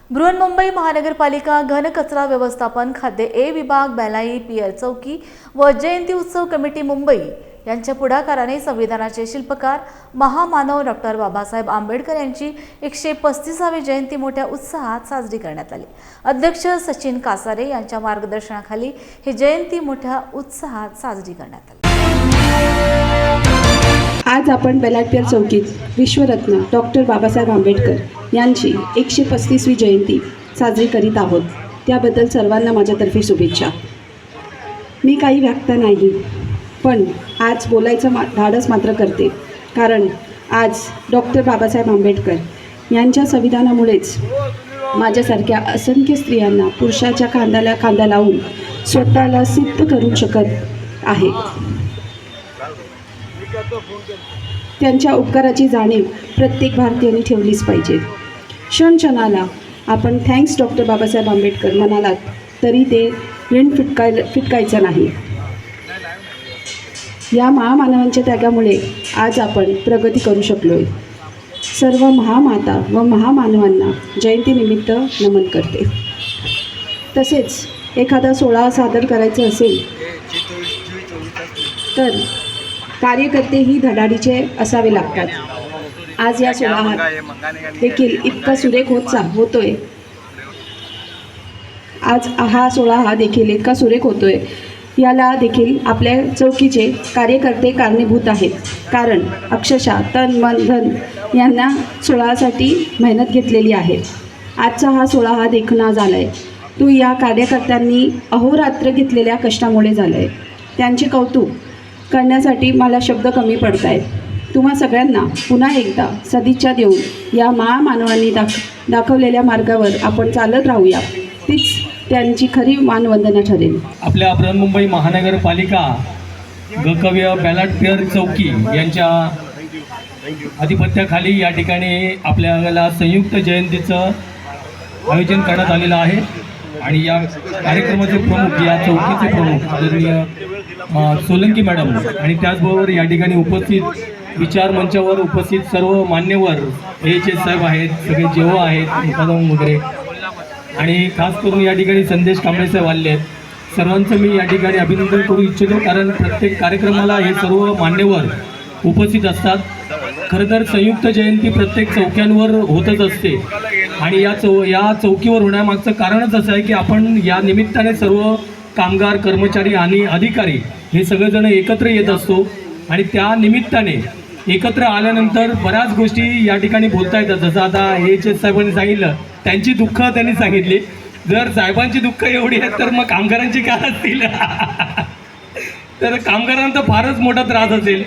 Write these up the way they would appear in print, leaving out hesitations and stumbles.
बृहन्मुंबई महानगरपालिका घनकचरा व्यवस्थापन खाते ए विभाग, बेलाई पियर चौकी व जयंती उत्सव कमिटी मुंबई यांच्या पुढाकाराने संविधानाचे शिल्पकार महामानव डॉक्टर बाबासाहेब आंबेडकर यांची 135वी जयंती मोठ्या उत्साहात साजरी करण्यात आली। अध्यक्ष सचिन कासारे यांच्या मार्गदर्शनाखाली ही जयंती मोठ्या उत्साहात साजरी करण्यात आली। आज आपण बेलाटपियर चौकीत विश्वरत्न डॉक्टर बाबासाहेब आंबेडकर यांची 135वी जयंती साजरी करीत आहोत। त्याबद्दल सर्वांना माझ्यातर्फे शुभेच्छा। मी काही व्याख्या नाही, पण आज बोलायचं धाडस मात्र करते, कारण आज डॉक्टर बाबासाहेब आंबेडकर यांच्या संविधानामुळेच माझ्यासारख्या असंख्य स्त्रियांना पुरुषाच्या खांद्याला खांदा लावून स्वतःला सिद्ध करू शकत आहे। त्यांच्या उपकाराची जाणीव प्रत्येक भारतीयाने ठेवलीच पाहिजे। क्षणक्षणाला आपण थँक्स डॉक्टर बाबासाहेब आंबेडकर म्हणालात तरी ते ऋण फिटकायचं नाही। या महामानवांच्या त्यागामुळे आज आपण प्रगती करू शकलोय। सर्व महामाता व महामानवांना जयंतीनिमित्त नमन करते। तसेच एखादा सोहळा सादर करायचा असेल तर कार्यकर्ते ही धडाडीचे असावे लागतात। आज या सोहळ्यात देखील इतका सुरेख होतोय आज हा सोहळा देखील इतका सुरेख होतोय, याला देखील आपल्या चौकीचे कार्यकर्ते कारणीभूत आहेत। कारण अक्षरशः तन मन धन यांना सोहळ्यासाठी मेहनत घेतलेली आहे। आजचा हा सोहळा हा देखणा झाला आहे तो या कार्यकर्त्यांनी अहोरात्र घेतलेल्या कष्टामुळे झाला आहे। त्यांचे कौतुक करण्यासाठी मला शब्द कमी पडत आहेत। तुम्हा सगळ्यांना पुन्हा एकदा सदिच्छा देऊन या महामानवांनी दाखवलेल्या मार्गावर आपण चालत राहूया, तीच त्यांची खरी मानवंदना ठरेल। आपल्या बृहन्मुंबई महानगरपालिका गकव्य बेलाटपियर चौकी यांच्या आधिपत्याखाली या ठिकाणी आपल्याला संयुक्त जयंतीचं आयोजन करण्यात आलेलं आहे आणि या कार्यक्रमाचे प्रमुख, या चौकीचे प्रमुख आदरणीय सोलंकी मॅडम आणि त्याचबरोबर या ठिकाणी उपस्थित विचार मंचावर उपस्थित सर्व मान्यवर AHS साहेब आहेत, सगळे जेव्हा आहेत मुकादम वगैरे, आणि खास करून या ठिकाणी संदेश कांबळे साहेब आले आहेत। सर्वांचं मी या ठिकाणी अभिनंदन करू इच्छितो, कारण प्रत्येक कार्यक्रमाला हे सर्व मान्यवर उपस्थित असतात। खरं तर संयुक्त जयंती प्रत्येक चौक्यांवर होतच असते आणि या चौकीवर होण्यामागचं कारणच असं आहे की आपण या निमित्ताने सर्व कामगार, कर्मचारी आणि अधिकारी हे सगळेजण एकत्र येत असतो आणि त्या निमित्ताने एकत्र आल्यानंतर बऱ्याच गोष्टी या ठिकाणी बोलता येतात। जसं आता AHS साहेबांनी सांगितलं, त्यांची दुःख त्यांनी सांगितली। जर साहेबांची दुःख एवढी आहेत तर मग कामगारांची काय असतील? तर कामगारांना तर फारच मोठा त्रास असेल।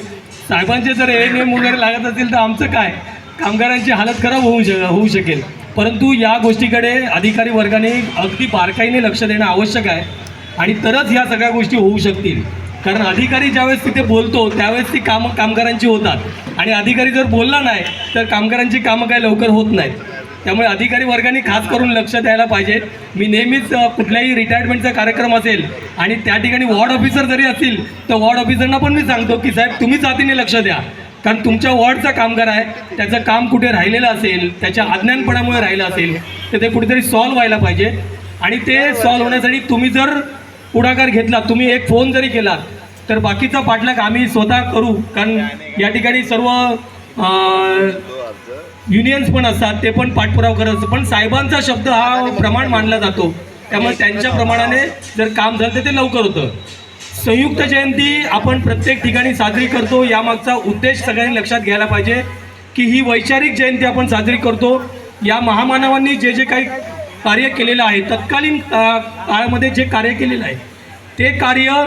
साहेबांचे जर ANM वगैरे लागत असेल तर आमचं काय, कामगारांची हालत खराब होऊ शकेल। परंतु या गोष्टीकडे अधिकारी वर्गाने अगदी बारकाईने लक्ष देणं आवश्यक आहे आणि तरच ह्या सगळ्या गोष्टी होऊ शकतील। कारण अधिकारी ज्यावेळेस तिथे बोलतो त्यावेळेस ती कामं कामगारांची होतात आणि अधिकारी जर बोलला नाही तर कामगारांची कामं काय लवकर होत नाहीत। त्यामुळे अधिकारी वर्गाने खास करून लक्ष द्यायला पाहिजे। मी नेहमीच कुठल्याही रिटायरमेंटचा कार्यक्रम असेल आणि त्या ठिकाणी वॉर्ड ऑफिसर जरी असतील तर वॉर्ड ऑफिसरना पण मी सांगतो की साहेब तुम्ही जातीने लक्ष द्या, कारण तुमच्या वॉर्डचा कामगार आहे, त्याचं काम कुठे राहिलेलं असेल, त्याच्या अज्ञानपणामुळे राहिलं असेल तर ते कुठेतरी सॉल्व्ह व्हायला पाहिजे आणि ते सॉल्व्ह होण्यासाठी तुम्ही जर पुढाकार घेतला, तुम्ही एक फोन जरी केलात तर बाकीचा पाठलाग आम्ही स्वतः करू। कारण या ठिकाणी सर्व युनियन्स पण असतात, ते पण पाठपुरावा करत असतात, पण साहेबांचा शब्द हा प्रमाण मानला जातो। त्यामुळे त्यांच्या प्रमाणाने जर काम झालं तर ते लवकर होतं। संयुक्त जयंती आपण प्रत्येक ठिकाणी साजरी करतो, यामागचा उद्देश सगळ्यांनी लक्षात घ्यायला पाहिजे की ही वैचारिक जयंती आपण साजरी करतो। या महामानवांनी जे जे काही कार्य केलेलं आहे, तत्कालीन काळामध्ये जे कार्य केलेलं आहे ते कार्य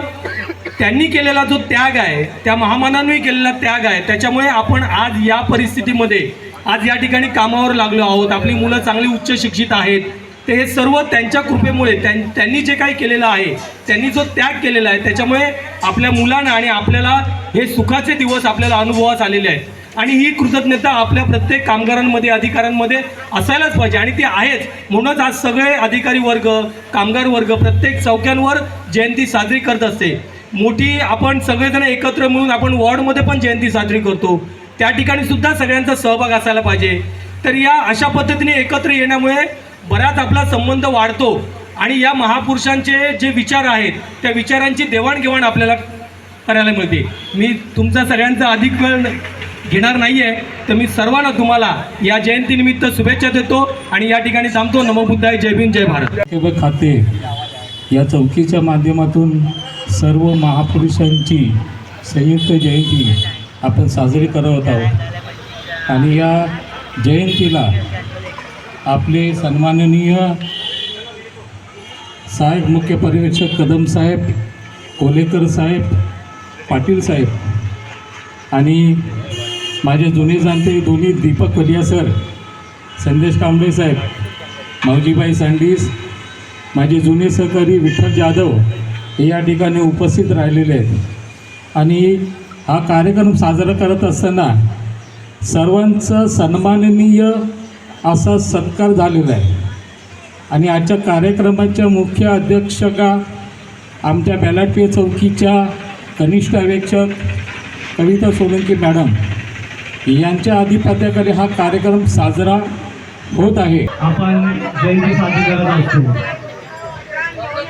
त्यांनी केलेला जो त्याग आहे, त्या महामानवांनी केलेला त्याग आहे, त्याच्यामुळे आपण आज या परिस्थितीमध्ये आज या ठिकाणी कामावर लागलो आहोत। आपली मुलं चांगली उच्च शिक्षित आहेत, ते हे सर्व त्यांच्या कृपेमुळे, त्यांनी जे काही केलेलं आहे, त्यांनी जो त्याग केलेला आहे त्याच्यामुळे आपल्या मुलांना आणि आपल्याला हे सुखाचे दिवस आपल्याला अनुभवास आलेले आहेत आणि ही कृतज्ञता आपल्या प्रत्येक कामगारांमध्ये, अधिकाऱ्यांमध्ये असायलाच पाहिजे आणि ती आहेच। म्हणूनच आज सगळे अधिकारी वर्ग, कामगार वर्ग प्रत्येक चौक्यांवर जयंती साजरी करत असते। मोठी आपण सगळेजण एकत्र मिळून आपण वॉर्डमध्ये पण जयंती साजरी करतो, त्या ठिकाणी सुद्धा सगळ्यांचा सहभाग असायला पाहिजे। तर या अशा पद्धतीने एकत्र येण्यामुळे बराच आपला संबंध वाढतो आणि या महापुरुषांचे जे विचार आहेत त्या विचारांची देवाणघेवाण आपल्याला करायला मिळते. मी तुमचा सगळ्यांचा अधिक वेळ घेणार नाही आहे, तर मी सर्वांना तुम्हाला या जयंतीनिमित्त शुभेच्छा देतो आणि या ठिकाणी थांबतो. नमो बुद्धाय, जय भीम, जय भारत. खाते या चौकीच्या माध्यमातून सर्व महापुरुषांची संयुक्त जयंती आपण साजरी करत आहोत आणि या जयंतीला आपले सन्माननीय साहेब, मुख्य पर्यवेक्षक कदम साहेब, कोलेकर साहेब, पाटील साहेब आणि माझे जुने जाणते दोन्ही दीपक कडिया सर, संदेश कांबळे साहेब, मौजीबाई सांडीस, माझे जुने सहकारी विठ्ठल जाधव हे या ठिकाणी उपस्थित राहिलेले आहेत. आणि हा कार्यक्रम साजरा करत असताना सर्वांचा सन्माननीय असा सत्कार झालेला आहे. आणि आजच्या कार्यक्रमाच्या मुख्य अध्यक्षका आमच्या बेलाटवे चौकीच्या कनिष्ठ अवेक्षक कविता सोलंकी मॅडम यांच्या अधिपत्याखाली हा कार्यक्रम साजरा होत आहे. आपण जयंती साजरी करत असतो.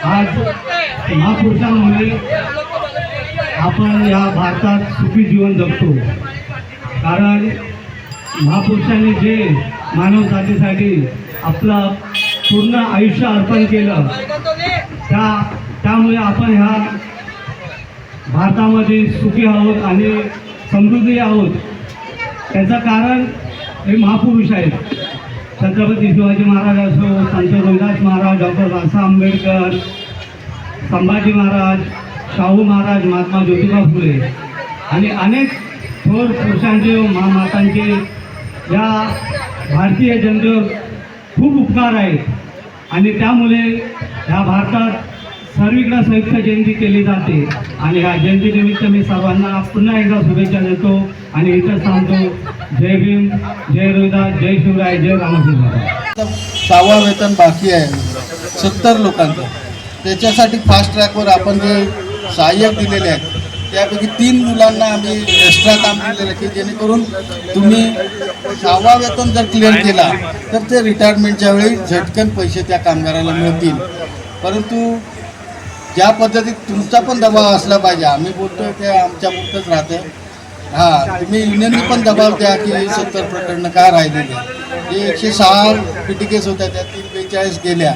आज महापुरुषांमुळे आपण या भारतात सुखी जीवन जगतो. कारण महापुरुषांनी जे मानवजातीसाठी आपलं पूर्ण आयुष्य अर्पण केलं त्यामुळे आपण ह्या भारतामध्ये सुखी आहोत आणि समृद्धी आहोत. त्याचं कारण हे महापुरुष आहेत. छत्रपती शिवाजी महाराज असो, संत रोहिदास महाराज, डॉक्टर बाबासाहेब आंबेडकर, संभाजी महाराज, शाहू महाराज, महात्मा ज्योतिबा फुले आणि अनेक थोर पुरुषांचे, महामातांचे या भारतीय जनतेवर खूप उपकार आहेत आणि त्यामुळे ह्या भारतात सर्वीकडे संयुक्त जयंती केली जाते. आणि ह्या जयंतीनिमित्त मी सर्वांना पुन्हा एकदा शुभेच्छा देतो आणि इथं सांगतो जय भीम, जय रोहिदास, जय शिवराय, जय रामकृष्ण. 6वा वेतन बाकी आहे 70 लोकांचं. त्याच्यासाठी फास्ट ट्रॅकवर आपण जे सहाय्यक दिलेले आहेत त्यापैकी 3 मुलांना आम्ही एक्स्ट्रा काम दिलेलं आहे की जेणेकरून तुम्ही 6वा वेतन जर क्लिअर केला तर ते रिटायरमेंटच्या वेळी झटकन पैसे त्या कामगाराला मिळतील. परंतु ज्या पद्धतीत तुमचा पण दबाव असला पाहिजे, आम्ही बोलतो ते आमच्यापुरतंच राहतं. हां, तुम्ही युनियननी पण दबाव द्या की 70 प्रकरणं का राहिलेली. जे 106 PT केस होत्या त्या 342 गेल्या,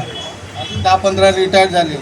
10-15 रिटायर झाले.